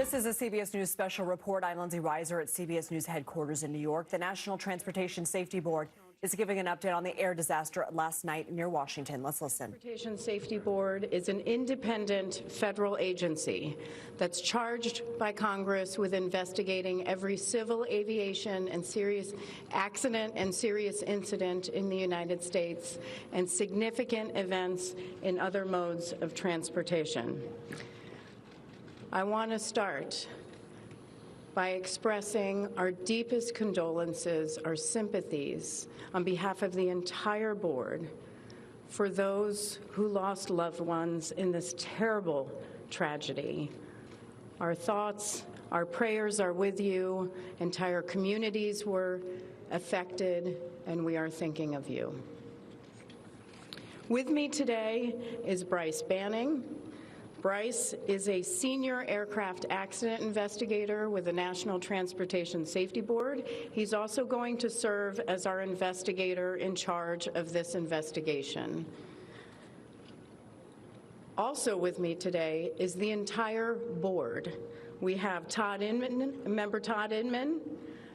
This is a CBS News special report. I'm Lindsay Reiser at CBS News headquarters in New York. The National Transportation Safety Board is giving an update on the air disaster last night near Washington. Let's listen. The Transportation Safety Board is an independent federal agency that's charged by Congress with investigating every civil aviation and serious accident and serious incident in the United States and significant events in other modes of transportation. I want to start by expressing our deepest condolences, our sympathies on behalf of the entire board for those who lost loved ones in this terrible tragedy. Our thoughts, our prayers are with you. Entire communities were affected, and we are thinking of you. With me today is Bryce Banning. Bryce is a senior aircraft accident investigator with the National Transportation Safety Board. He's also going to serve as our investigator in charge of this investigation. Also with me today is the entire board. We have Todd Inman, Member Todd Inman.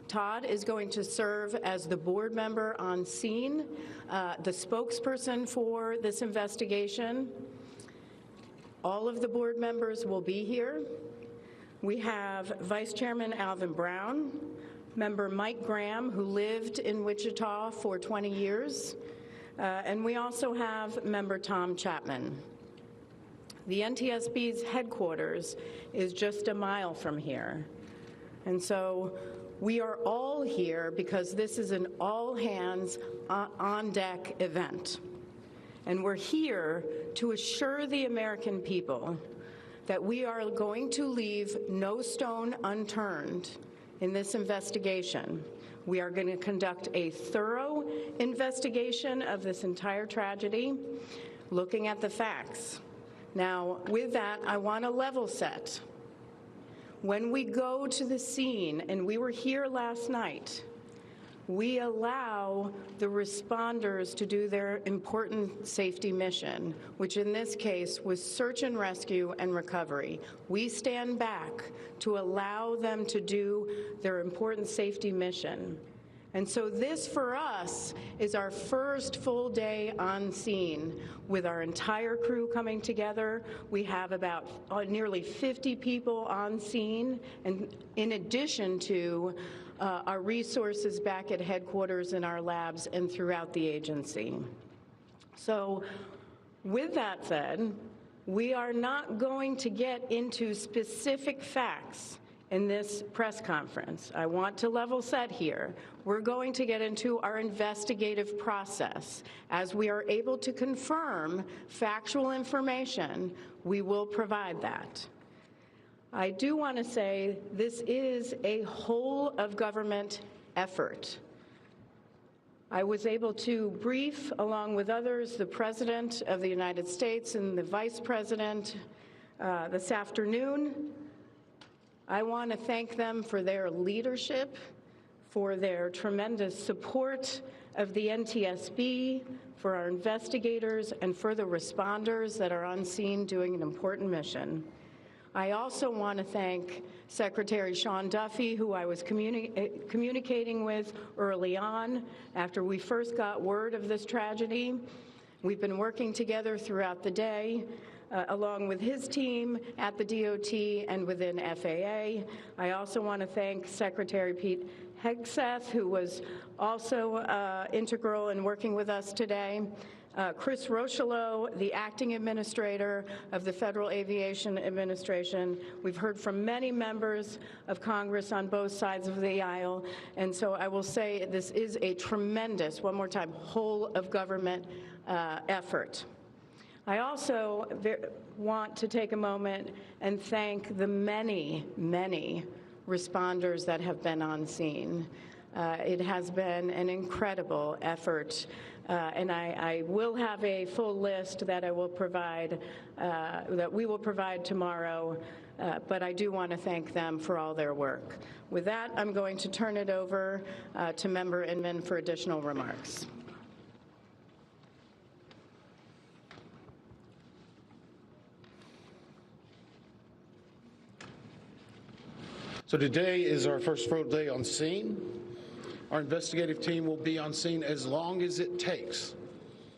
Todd is going to serve as the board member on scene, the spokesperson for this investigation. All of the board members will be here. We have Vice Chairman Alvin Brown, Member Mike Graham, who lived in Wichita for 20 years, and we also have Member Tom Chapman. The NTSB's headquarters is just a mile from here, and so we are all here because this is an all-hands on-deck event. And we're here to assure the American people that we are going to leave no stone unturned in this investigation. We are going to conduct a thorough investigation of this entire tragedy, looking at the facts. Now, with that, I want to level set. When we go to the scene, and we were here last night, we allow the responders to do their important safety mission, which in this case was search and rescue and recovery. We stand back to allow them to do their important safety mission. And so this, for us, is our first full day on scene with our entire crew coming together. We have about nearly 50 people on scene, and in addition to our resources back at headquarters in our labs and throughout the agency. So with that said, we are not going to get into specific facts in this press conference. I want to level set here. We're going to get into our investigative process. As we are able to confirm factual information, we will provide that. I do want to say this is a whole of government effort. I was able to brief, along with others, the President of the United States and the Vice President this afternoon. I want to thank them for their leadership, for their tremendous support of the NTSB, for our investigators, and for the responders that are on scene doing an important mission. I also want to thank Secretary Sean Duffy, who I was communicating with early on after we first got word of this tragedy. We've been working together throughout the day, along with his team at the DOT and within FAA. I also want to thank Secretary Pete Hegseth, who was also integral in working with us today. Chris Rocheleau, the acting administrator of the Federal Aviation Administration. We've heard from many members of Congress on both sides of the aisle, and so I will say this is a tremendous, one more time, whole of government effort. I also want to take a moment and thank the many, many responders that have been on scene. It has been an incredible effort, and I will have a full list that I will provide, that we will provide tomorrow, but I do want to thank them for all their work. With that, I'm going to turn it over to Member Inman for additional remarks. So today is our first full day on scene. Our investigative team will be on scene as long as it takes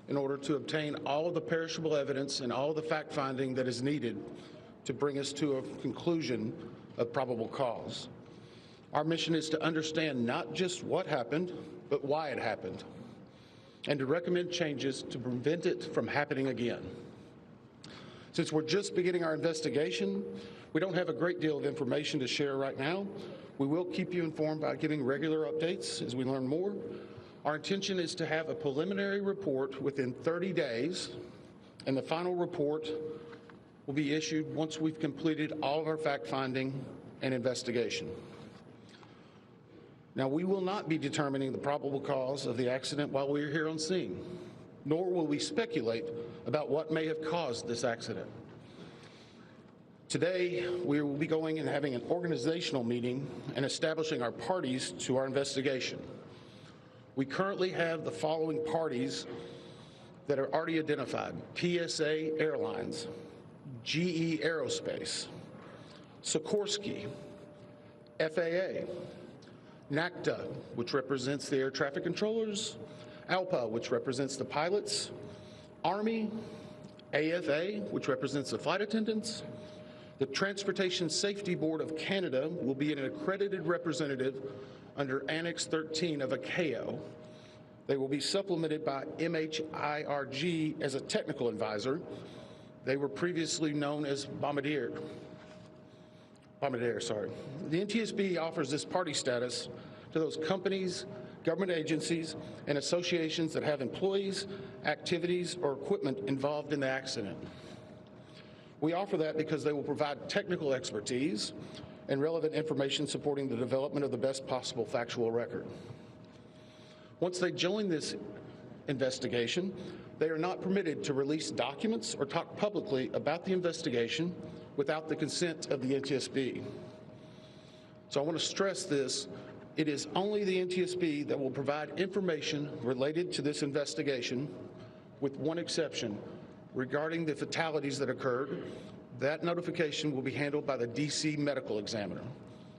in order to obtain all of the perishable evidence and all of the fact-finding that is needed to bring us to a conclusion of probable cause. Our mission is to understand not just what happened, but why it happened, and to recommend changes to prevent it from happening again. Since we're just beginning our investigation, we don't have a great deal of information to share right now. We will keep you informed by giving regular updates as we learn more. Our intention is to have a preliminary report within 30 days, and the final report will be issued once we've completed all of our fact-finding and investigation. Now, we will not be determining the probable cause of the accident while we are here on scene, nor will we speculate about what may have caused this accident. Today, we will be going and having an organizational meeting and establishing our parties to our investigation. We currently have the following parties that are already identified: PSA Airlines, GE Aerospace, Sikorsky, FAA, NACTA, which represents the air traffic controllers, ALPA, which represents the pilots, Army, AFA, which represents the flight attendants. The Transportation Safety Board of Canada will be an accredited representative under Annex 13 of ICAO. They will be supplemented by MHIRG as a technical advisor. They were previously known as Bombardier. The NTSB offers this party status to those companies, government agencies, and associations that have employees, activities, or equipment involved in the accident. We offer that because they will provide technical expertise and relevant information supporting the development of the best possible factual record. Once they join this investigation, they are not permitted to release documents or talk publicly about the investigation without the consent of the NTSB. So I want to stress this. It is only the NTSB that will provide information related to this investigation, with one exception. Regarding the fatalities that occurred, that notification will be handled by the D.C. medical examiner.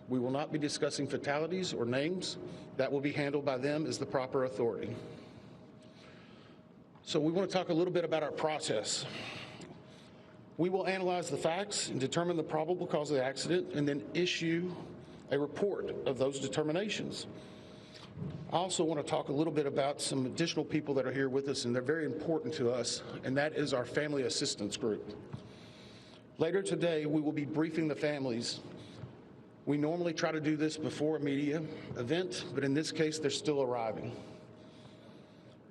We will not be discussing fatalities or names. That will be handled by them as the proper authority. So we want to talk a little bit about our process. We will analyze the facts and determine the probable cause of the accident, and then issue a report of those determinations. I also want to talk a little bit about some additional people that are here with us, and they're very important to us, and that is our family assistance group. Later today, we will be briefing the families. We normally try to do this before a media event, but in this case, they're still arriving.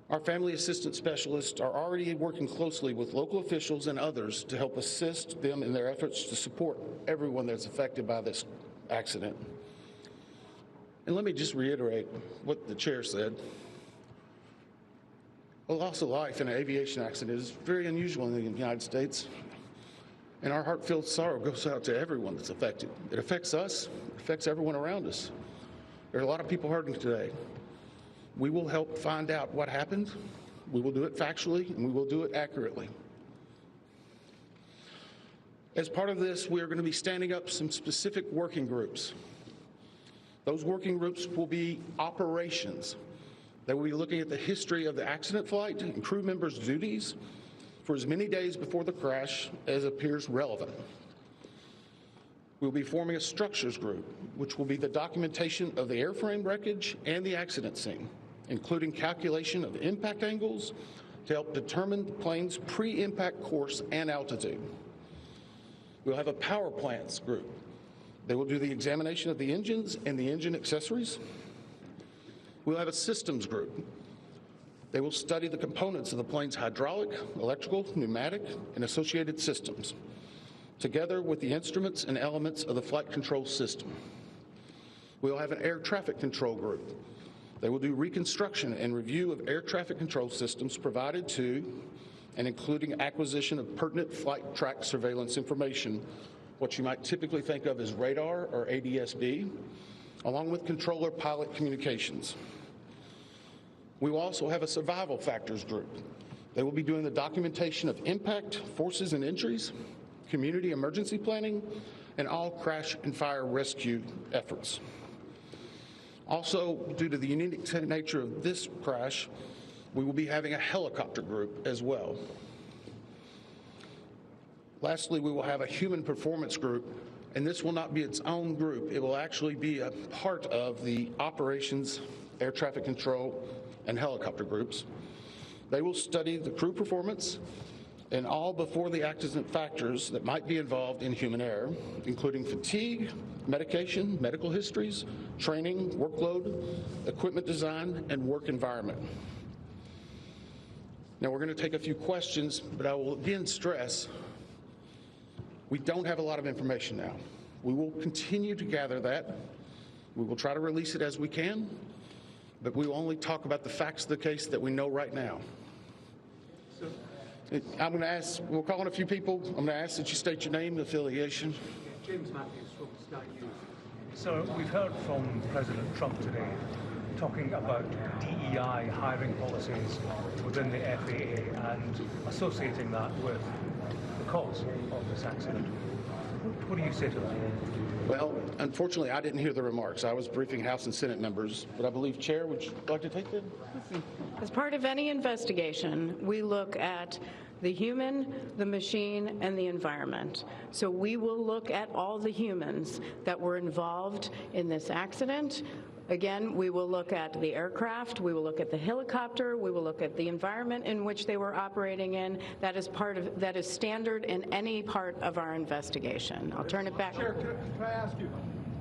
Our family assistance specialists are already working closely with local officials and others to help assist them in their efforts to support everyone that's affected by this accident. And let me just reiterate what the chair said. A loss of life in an aviation accident is very unusual in the United States, and our heartfelt sorrow goes out to everyone that's affected. It affects us, it affects everyone around us. There are a lot of people hurting today. We will help find out what happened. We will do it factually, and we will do it accurately. As part of this, we are going to be standing up some specific working groups. Those working groups will be operations. They will be looking at the history of the accident flight and crew members' duties for as many days before the crash as appears relevant. We'll be forming a structures group, which will be the documentation of the airframe wreckage and the accident scene, including calculation of impact angles to help determine the plane's pre-impact course and altitude. We'll have a power plants group. They will do the examination of the engines and the engine accessories. We'll have a systems group. They will study the components of the plane's hydraulic, electrical, pneumatic, and associated systems, together with the instruments and elements of the flight control system. We'll have an air traffic control group. They will do reconstruction and review of air traffic control systems provided to and including acquisition of pertinent flight track surveillance information, what you might typically think of as radar or ADSB, along with controller pilot communications. We will also have a survival factors group. They will be doing the documentation of impact, forces and injuries, community emergency planning, and all crash and fire rescue efforts. Also, due to the unique nature of this crash, we will be having a helicopter group as well. Lastly, we will have a human performance group, and this will not be its own group. It will actually be a part of the operations, air traffic control, and helicopter groups. They will study the crew performance and all before the accident factors that might be involved in human error, including fatigue, medication, medical histories, training, workload, equipment design, and work environment. Now we're going to take a few questions, but I will again stress, we don't have a lot of information now. We will continue to gather that. We will try to release it as we can, but we will only talk about the facts of the case that we know right now. I'm going to ask, we'll call on a few people. I'm going to ask that you state your name and affiliation. James Matthews from Sky News. So we've heard from President Trump today talking about DEI hiring policies within the FAA and associating that with the cause of this accident. What do you say to that? Well, unfortunately, I didn't hear the remarks. I was briefing House and Senate members, but I believe, Chair, would you like to take that? As part of any investigation, we look at the human, the machine, and the environment. So we will look at all the humans that were involved in this accident. Again, we will look at the aircraft, we will look at the helicopter, we will look at the environment in which they were operating in. That is standard in any part of our investigation. I'll turn it back. Chair, can I ask you,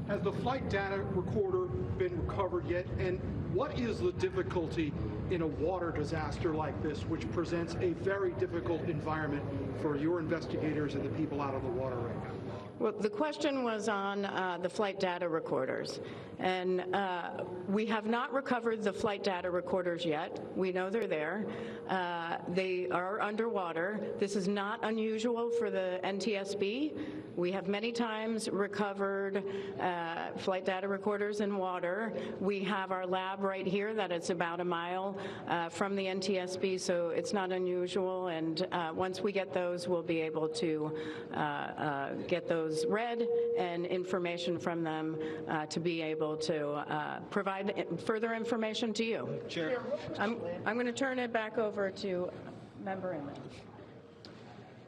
has the flight data recorder been recovered yet? And what is the difficulty in a water disaster like this, which presents a very difficult environment for your investigators and the people out of the water right now? Well, the question was on the flight data recorders, and we have not recovered the flight data recorders yet. We know they're there. They are underwater. This is not unusual for the NTSB. We have many times recovered flight data recorders in water. We have our lab right here that it's about a mile from the NTSB, so it's not unusual, and once we get those, we'll be able to get those read and information from them to be able to provide further information to you. Chair. I'm going to turn it back over to Member Inman.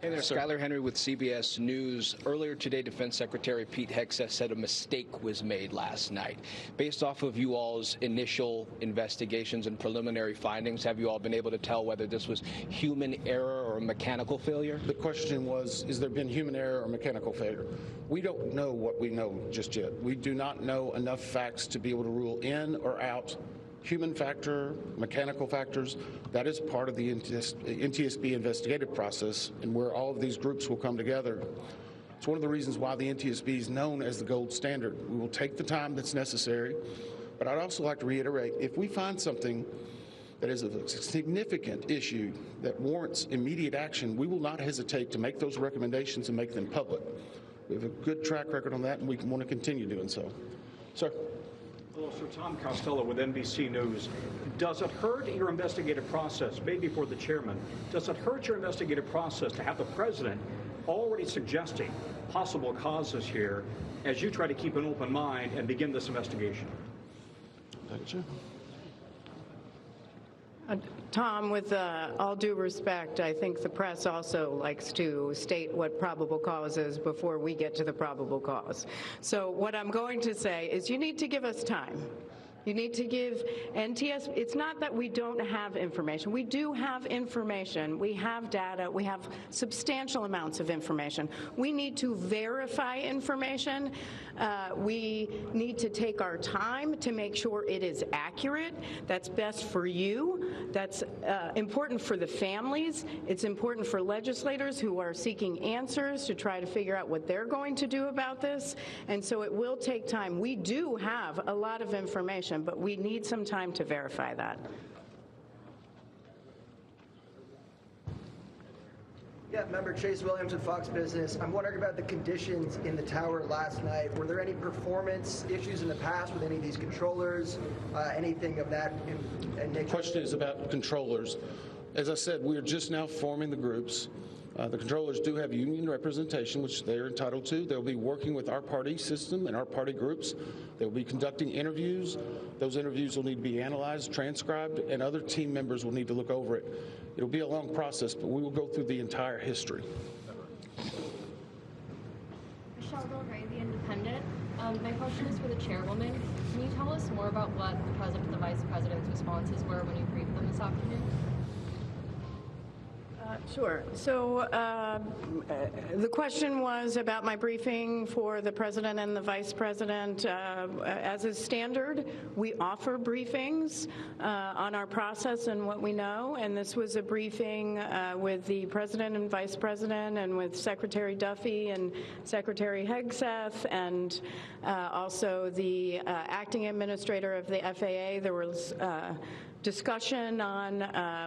Hey there, Skylar Henry with CBS News. Earlier today, Defense Secretary Pete Hegseth said a mistake was made last night. Based off of you all's initial investigations and preliminary findings, have you all been able to tell whether this was human error or mechanical failure? The question was, is there been human error or mechanical failure? We don't know what we know just yet. We do not know enough facts to be able to rule in or out human factor, mechanical factors. That is part of the NTSB investigative process and where all of these groups will come together. It's one of the reasons why the NTSB is known as the gold standard. We will take the time that's necessary, but I'd also like to reiterate, if we find something that is a significant issue that warrants immediate action, we will not hesitate to make those recommendations and make them public. We have a good track record on that, and we want to continue doing so. Sir. Hello, Sir. Tom Costello with NBC News. Does it hurt your investigative process, maybe for the chairman, does it hurt your investigative process to have the president already suggesting possible causes here as you try to keep an open mind and begin this investigation? Gotcha. Tom, with all due respect, I think the press also likes to state what probable cause is before we get to the probable cause. So what I'm going to say is you need to give us time. You need to give NTSB, it's not that we don't have information. We do have information. We have data. We have substantial amounts of information. We need to verify information. We need to take our time to make sure it is accurate. That's best for you. That's important for the families. It's important for legislators who are seeking answers to try to figure out what they're going to do about this. And so it will take time. We do have a lot of information, but we need some time to verify that. Yeah, Member Chase Williams with Fox Business. I'm wondering about the conditions in the tower last night. Were there any performance issues in the past with any of these controllers? Anything of that nature? The question is about controllers. As I said, we're just now forming the groups. The controllers do have union representation, which they are entitled to. They'll be working with our party system and our party groups. They'll be conducting interviews. Those interviews will need to be analyzed, transcribed, and other team members will need to look over it. It'll be a long process, but we will go through the entire history. Michelle Ray, The Independent. My question is for the chairwoman. Can you tell us more about what the president and the vice president's responses were when you briefed them this afternoon? Sure. So the question was about my briefing for the president and the vice president. As is standard, we offer briefings on our process and what we know, and this was a briefing with the president and vice president and with Secretary Duffy and Secretary Hegseth and also the acting administrator of the FAA. There was discussion on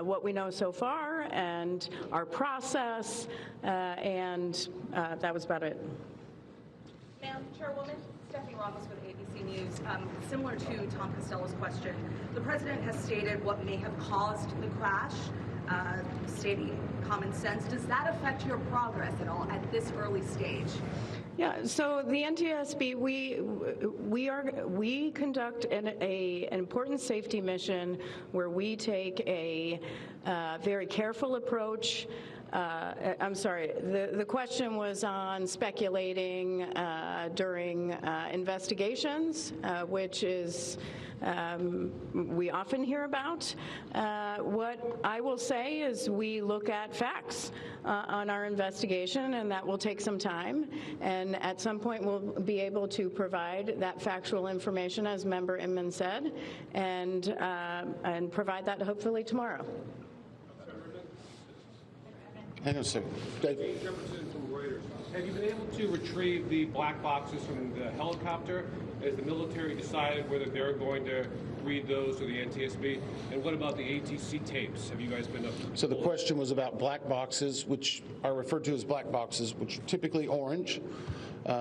what we know so far and our process, and that was about it. Madam Chairwoman, Stephanie Ramos with ABC News. Similar to Tom Costello's question, the president has stated what may have caused the crash, stating common sense. Does that affect your progress at all at this early stage? Yeah, so the NTSB, we conduct an important safety mission where we take a very careful approach. I'm sorry, the question was on speculating during investigations, which is we often hear about. What I will say is we look at facts on our investigation, and that will take some time. And at some point, we'll be able to provide that factual information, as Member Inman said, and provide that hopefully tomorrow. Hang on a second. Dave. Have you been able to retrieve the black boxes from the helicopter? Has the military decided whether they're going to read those to the NTSB? And what about the ATC tapes? Have you guys been up? So the question was about black boxes, which are referred to as black boxes, which are typically orange.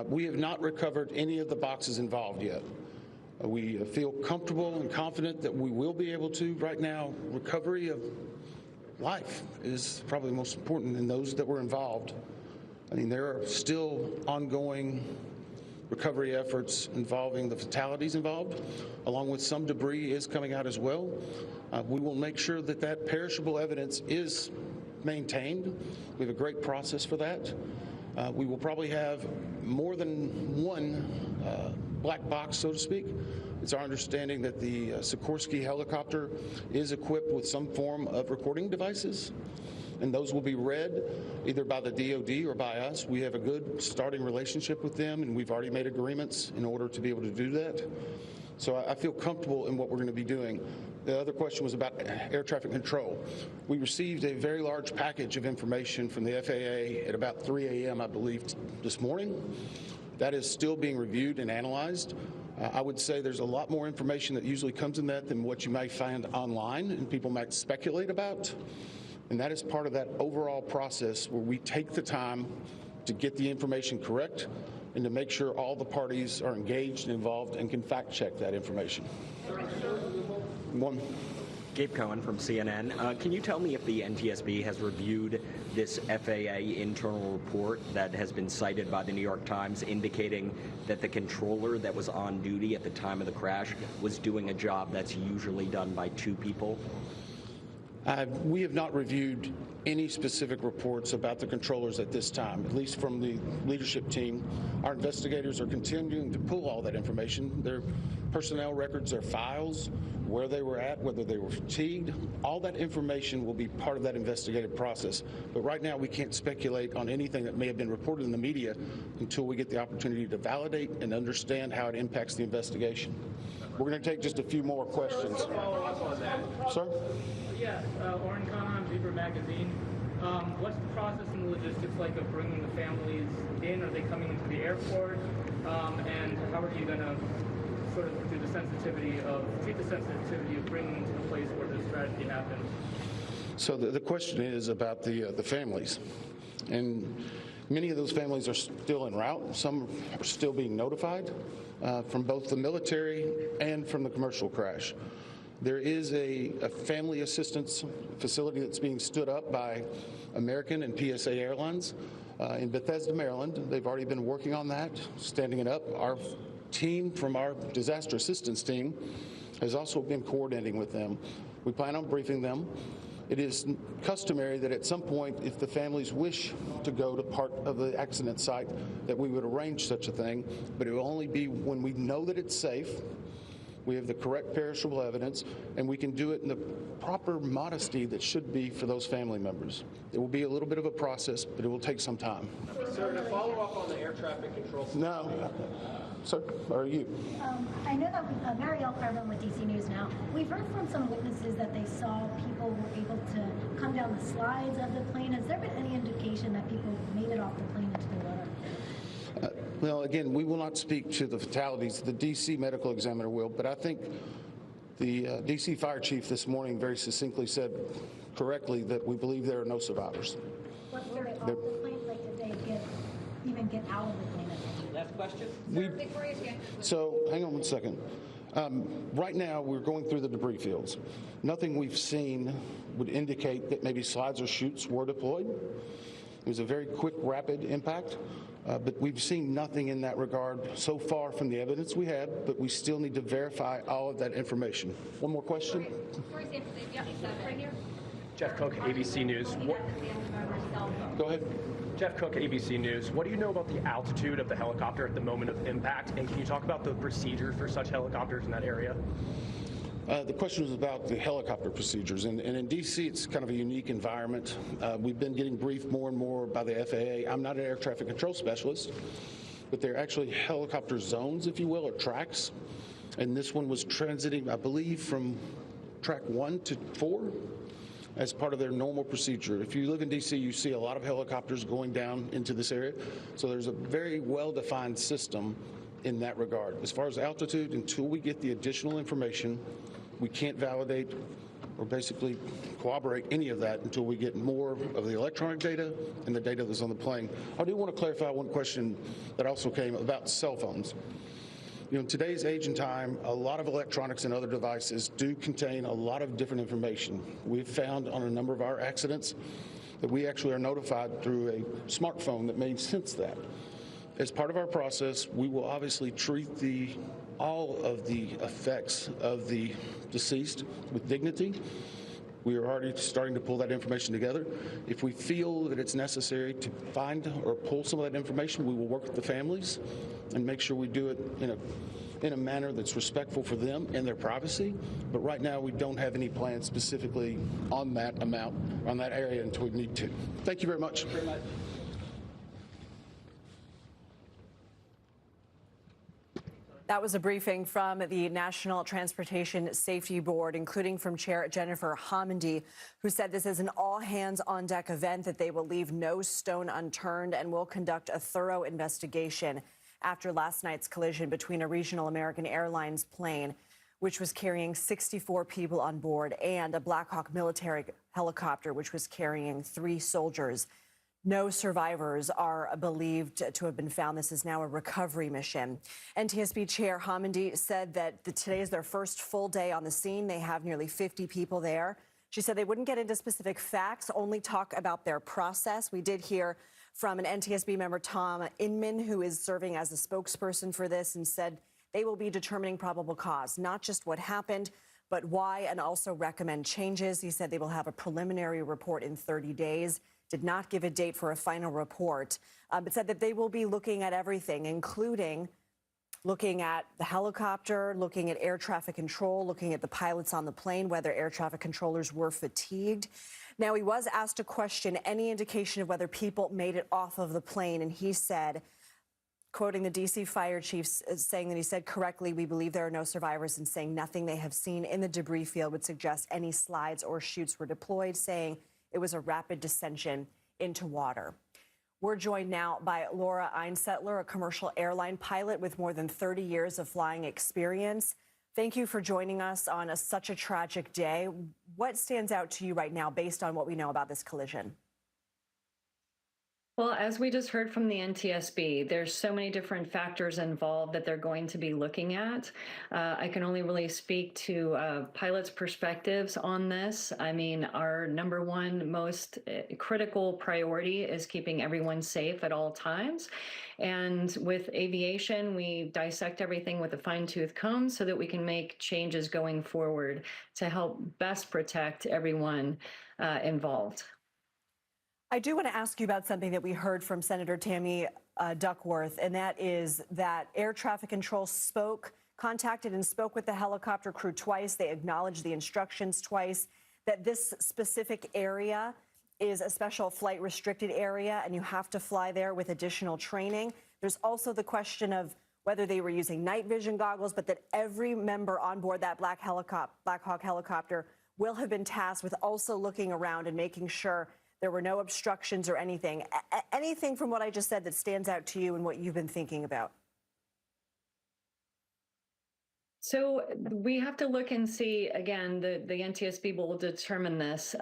We have not recovered any of the boxes involved yet. We feel comfortable and confident that we will be able to. Right now, recovery of life is probably most important in those that were involved. I mean, there are still ongoing recovery efforts involving the fatalities involved, along with some debris is coming out as well. We will make sure that that perishable evidence is maintained. We have a great process for that. We will probably have more than one black box, so to speak. It's our understanding that the Sikorsky helicopter is equipped with some form of recording devices, and those will be read either by the DoD or by us. We have a good starting relationship with them, and we've already made agreements in order to be able to do that. So I feel comfortable in what we're going to be doing. The other question was about air traffic control. We received a very large package of information from the FAA at about 3 a.m., I believe, this morning. That is still being reviewed and analyzed. I would say there's a lot more information that usually comes in that than what you might find online and people might speculate about. And that is part of that overall process where we take the time to get the information correct and to make sure all the parties are engaged and involved and can fact check that information. One. Gabe Cohen from CNN. Can you tell me if the NTSB has reviewed this FAA internal report that has been cited by the New York Times indicating that the controller that was on duty at the time of the crash was doing a job that's usually done by two people? We have not reviewed any specific reports about the controllers at this time, at least from the leadership team. Our investigators are continuing to pull all that information, their personnel records, their files, where they were at, whether they were fatigued. All that information will be part of that investigative process. But right now, we can't speculate on anything that may have been reported in the media until we get the opportunity to validate and understand how it impacts the investigation. We're going to take just a few more questions. Let's follow up on that. Sir? Yeah, Oren Khan, Beaver Magazine. What's the process and logistics like of bringing the families in? Are they coming into the airport? And how are you going to sort of treat the sensitivity of bringing them to the place where this tragedy happened? So the question is about the families. And many of those families are still en route. Some are still being notified from both the military and from the commercial crash. There is a family assistance facility that's being stood up by American and PSA Airlines in Bethesda, Maryland. They've already been working on that, standing it up. Our team from our disaster assistance team has also been coordinating with them. We plan on briefing them. It is customary that at some point, if the families wish to go to part of the accident site, that we would arrange such a thing, but it will only be when we know that it's safe, we have the correct perishable evidence, and we can do it in the proper modesty that should be for those family members. It will be a little bit of a process, but it will take some time. Sir, to follow up on the air traffic control system. No. Sir, or are you? I know that Marielle Carvin with DC News Now. We've heard from some witnesses that they saw people were able to come down the slides of the plane. Has there been any indication that people made it off the plane into the water? Well, again, we will not speak to the fatalities. The D.C. medical examiner will, but I think the D.C. fire chief this morning very succinctly said correctly that we believe there are no survivors. What were they off the plane? Like, did they even get out of the plane? Last question. So, hang on one second. Right now, we're going through the debris fields. Nothing we've seen would indicate that maybe slides or chutes were deployed. It was a very quick, rapid impact. But we've seen nothing in that regard so far from the evidence we had, but we still need to verify all of that information. One more question? Jeff Cook, ABC News. Go ahead. Jeff Cook, ABC News. What do you know about the altitude of the helicopter at the moment of impact? And can you talk about the procedures for such helicopters in that area? The question was about the helicopter procedures, and in D.C. it's kind of a unique environment. We've been getting briefed more and more by the FAA. I'm not an air traffic control specialist, but they're actually helicopter zones, if you will, or tracks. And this one was transiting, I believe, from track 1 to 4 as part of their normal procedure. If you live in D.C., you see a lot of helicopters going down into this area. So there's a very well-defined system in that regard. As far as altitude, until we get the additional information, we can't validate or basically corroborate any of that until we get more of the electronic data and the data that's on the plane. I do want to clarify one question that also came about cell phones. You know, in today's age and time, a lot of electronics and other devices do contain a lot of different information. We've found on a number of our accidents that we actually are notified through a smartphone that may sense that. As part of our process, we will obviously treat all of the effects of the deceased with dignity. We are already starting to pull that information together. If we feel that it's necessary to find or pull some of that information, we will work with the families and make sure we do it in a manner that's respectful for them and their privacy. But right now, we don't have any plans specifically on that amount, on that area until we need to. Thank you very much. That was a briefing from the National Transportation Safety Board, including from Chair Jennifer Homendy, who said this is an all-hands-on-deck event, that they will leave no stone unturned and will conduct a thorough investigation after last night's collision between a regional American Airlines plane, which was carrying 64 people on board, and a Black Hawk military helicopter, which was carrying 3 soldiers. No survivors are believed to have been found. This is now a recovery mission. NTSB Chair Homendy said that today is their first full day on the scene. They have nearly 50 people there. She said they wouldn't get into specific facts, only talk about their process. We did hear from an NTSB member, Tom Inman, who is serving as a spokesperson for this, and said they will be determining probable cause, not just what happened, but why, and also recommend changes. He said they will have a preliminary report in 30 days. Did not give a date for a final report, but said that they will be looking at everything, including looking at the helicopter, looking at air traffic control, looking at the pilots on the plane, whether air traffic controllers were fatigued. Now, he was asked a question, any indication of whether people made it off of the plane, and he said, quoting the D.C. fire chief, saying that he said correctly, we believe there are no survivors, and saying nothing they have seen in the debris field would suggest any slides or chutes were deployed, saying it was a rapid descension into water. We're joined now by Laura Einsettler, a commercial airline pilot with more than 30 years of flying experience. Thank you for joining us on such a tragic day. What stands out to you right now based on what we know about this collision? Well, as we just heard from the NTSB, there's so many different factors involved that they're going to be looking at. I can only really speak to pilots' perspectives on this. I mean, our number one most critical priority is keeping everyone safe at all times. And with aviation, we dissect everything with a fine-tooth comb so that we can make changes going forward to help best protect everyone involved. I do want to ask you about something that we heard from Senator Tammy Duckworth, and that is that air traffic control contacted and spoke with the helicopter crew twice. They acknowledged the instructions twice, that this specific area is a special flight restricted area and you have to fly there with additional training. There's also the question of whether they were using night vision goggles, but that every member on board that Black Hawk helicopter will have been tasked with also looking around and making sure there were no obstructions or anything. Anything from what I just said that stands out to you and what you've been thinking about? So we have to look and see, again, the NTSB will determine this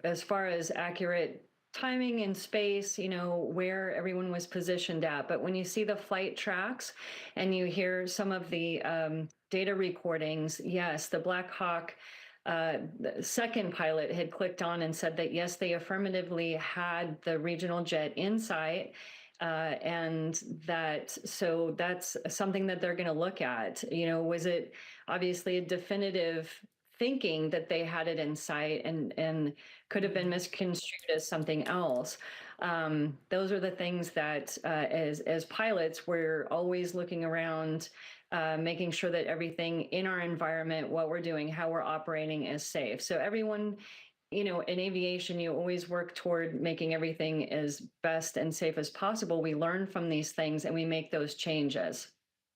as far as accurate timing and space, you know, where everyone was positioned at. But when you see the flight tracks and you hear some of the data recordings, yes, the Black Hawk the second pilot had clicked on and said that, yes, they affirmatively had the regional jet in sight. And so that's something that they're going to look at. You know, was it obviously a definitive thinking that they had it in sight and could have been misconstrued as something else? Those are the things that as pilots, we're always looking around, making sure that everything in our environment, what we're doing, how we're operating is safe. So everyone, you know, in aviation, you always work toward making everything as best and safe as possible. We learn from these things and we make those changes.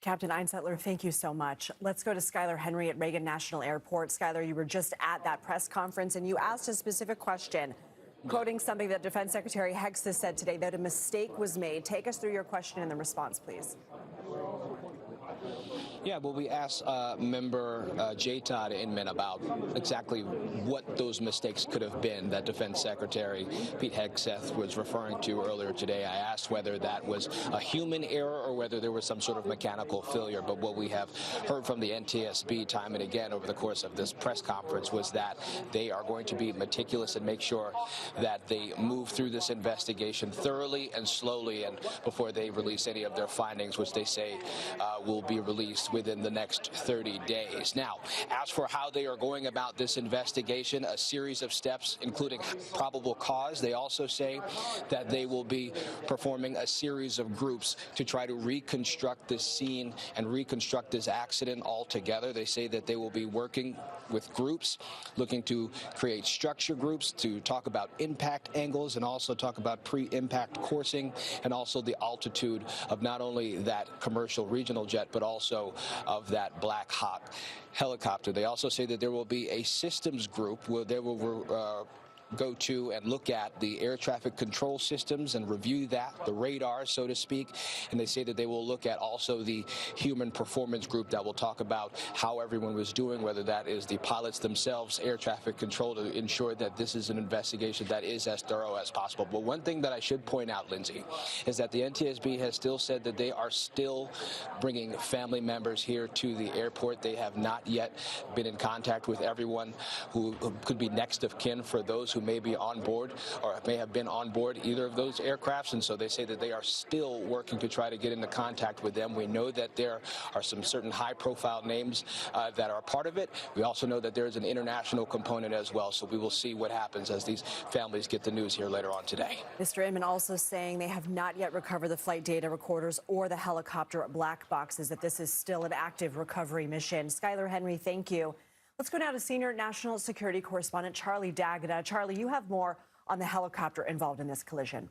Captain Einsettler, thank you so much. Let's go to Skylar Henry at Reagan National Airport. Skylar, you were just at that press conference and you asked a specific question, quoting something that Defense Secretary Hicks has said today, that a mistake was made. Take us through your question and the response, please. Yeah, well, we asked member J. Todd Inman about exactly what those mistakes could have been that Defense Secretary Pete Hegseth was referring to earlier today. I asked whether that was a human error or whether there was some sort of mechanical failure. But what we have heard from the NTSB time and again over the course of this press conference was that they are going to be meticulous and make sure that they move through this investigation thoroughly and slowly and before they release any of their findings, which they say will be released within the next 30 days. Now, as for how they are going about this investigation, a series of steps, including probable cause. They also say that they will be performing a series of groups to try to reconstruct this scene and reconstruct this accident altogether. They say that they will be working with groups, looking to create structure groups to talk about impact angles and also talk about pre-impact coursing and also the altitude of not only that commercial regional jet, but also of that Black Hawk helicopter. They also say that there will be a systems group where they will go to and look at the air traffic control systems and review that, the radar, so to speak. And they say that they will look at also the human performance group that will talk about how everyone was doing, whether that is the pilots themselves, air traffic control, to ensure that this is an investigation that is as thorough as possible. But one thing that I should point out, Lindsay, is that the NTSB has still said that they are still bringing family members here to the airport. They have not yet been in contact with everyone who could be next of kin for those who may be on board or may have been on board either of those aircrafts. And so they say that they are still working to try to get into contact with them. We know that there are some certain high-profile names that are part of it. We also know that there is an international component as well. So we will see what happens as these families get the news here later on today. Mr. Inman also saying they have not yet recovered the flight data recorders or the helicopter black boxes, that this is still an active recovery mission. Skylar Henry, thank you. Let's go now to senior national security correspondent Charlie D'Agata. Charlie, you have more on the helicopter involved in this collision.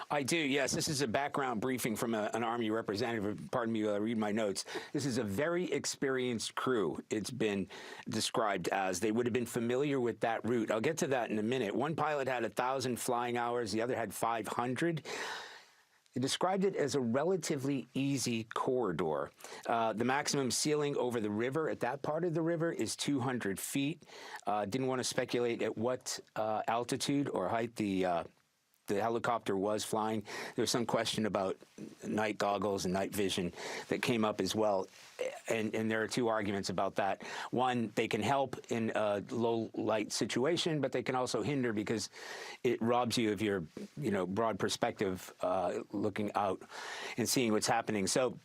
I do, yes. This is a background briefing from an Army representative. Pardon me while I read my notes. This is a very experienced crew. It's been described as they would have been familiar with that route. I'll get to that in a minute. One pilot had 1,000 flying hours. The other had 500. They described it as a relatively easy corridor. The maximum ceiling over the river at that part of the river is 200 feet. Didn't want to speculate at what altitude or height the the helicopter was flying. There was some question about night goggles and night vision that came up as well. And there are two arguments about that. One, they can help in a low light situation, but they can also hinder because it robs you of your, broad perspective, looking out and seeing what's happening. So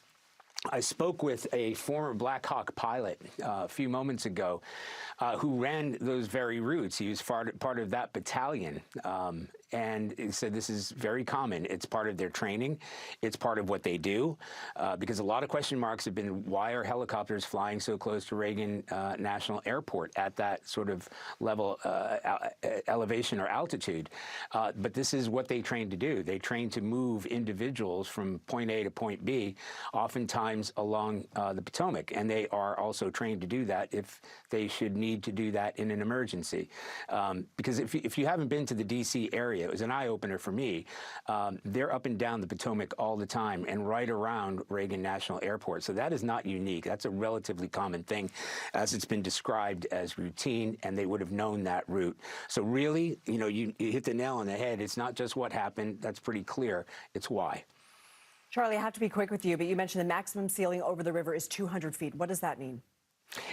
I spoke with a former Black Hawk pilot a few moments ago who ran those very routes. He was part of that battalion. And he said this is very common. It's part of their training. It's part of what they do. Because a lot of question marks have been, why are helicopters flying so close to Reagan National Airport at that sort of level, elevation or altitude? But this is what they train to do. They train to move individuals from point A to point B, oftentimes along the Potomac. And they are also trained to do that if they should need to do that in an emergency. Because if you haven't been to the D.C. area, it was an eye-opener for me. They're up and down the Potomac all the time and right around Reagan National Airport. So that is not unique. That's a relatively common thing, as it's been described as routine, and they would have known that route. So really, you hit the nail on the head. It's not just what happened. That's pretty clear. It's why. Charlie, I have to be quick with you, but you mentioned the maximum ceiling over the river is 200 feet. What does that mean?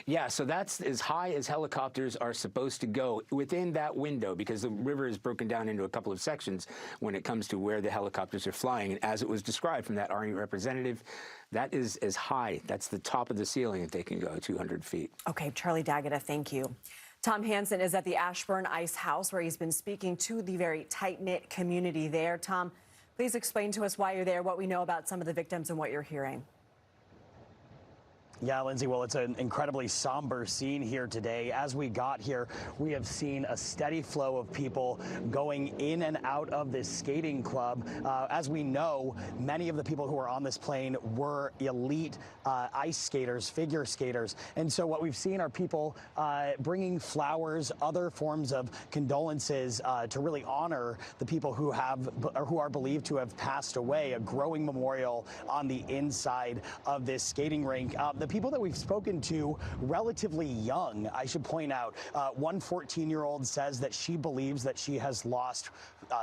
Yeah, so that's as high as helicopters are supposed to go within that window, because the river is broken down into a couple of sections when it comes to where the helicopters are flying. And as it was described from that Army representative, that is as high. That's the top of the ceiling that they can go, 200 feet. Okay, Charlie D'Agata, thank you. Tom Hansen is at the Ashburn Ice House, where he's been speaking to the very tight-knit community there. Tom, please explain to us why you're there, what we know about some of the victims, and what you're hearing. Yeah, Lindsay, well, it's an incredibly somber scene here today. As we got here, we have seen a steady flow of people going in and out of this skating club. As we know, many of the people who were on this plane were elite ice skaters, figure skaters. And so what we've seen are people bringing flowers, other forms of condolences to really honor the people who are believed to have passed away, a growing memorial on the inside of this skating rink. The people that we've spoken to, relatively young, I should point out. One 14-year-old says that she believes that she has lost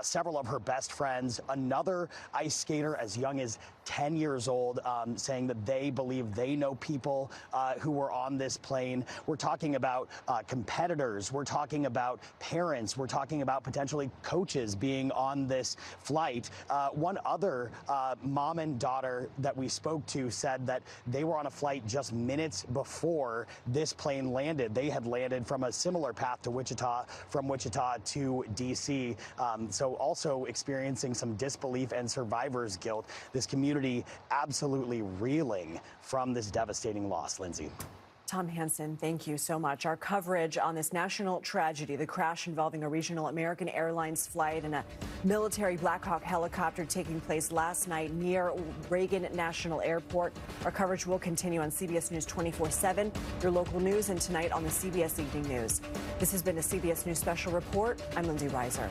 several of her best friends. Another ice skater as young as 10 years old saying that they believe they know people who were on this plane. We're talking about competitors. We're talking about parents. We're talking about potentially coaches being on this flight. One other mom and daughter that we spoke to said that they were on a flight just minutes before this plane landed. They had landed from a similar path to Wichita, from Wichita to D.C. So also experiencing some disbelief and survivor's guilt. This community absolutely reeling from this devastating loss, Lindsay. Tom Hansen, thank you so much. Our coverage on this national tragedy, the crash involving a regional American Airlines flight and a military Black Hawk helicopter taking place last night near Reagan National Airport. Our coverage will continue on CBS News 24/7, your local news, and tonight on the CBS Evening News. This has been a CBS News Special Report. I'm Lindsay Reiser.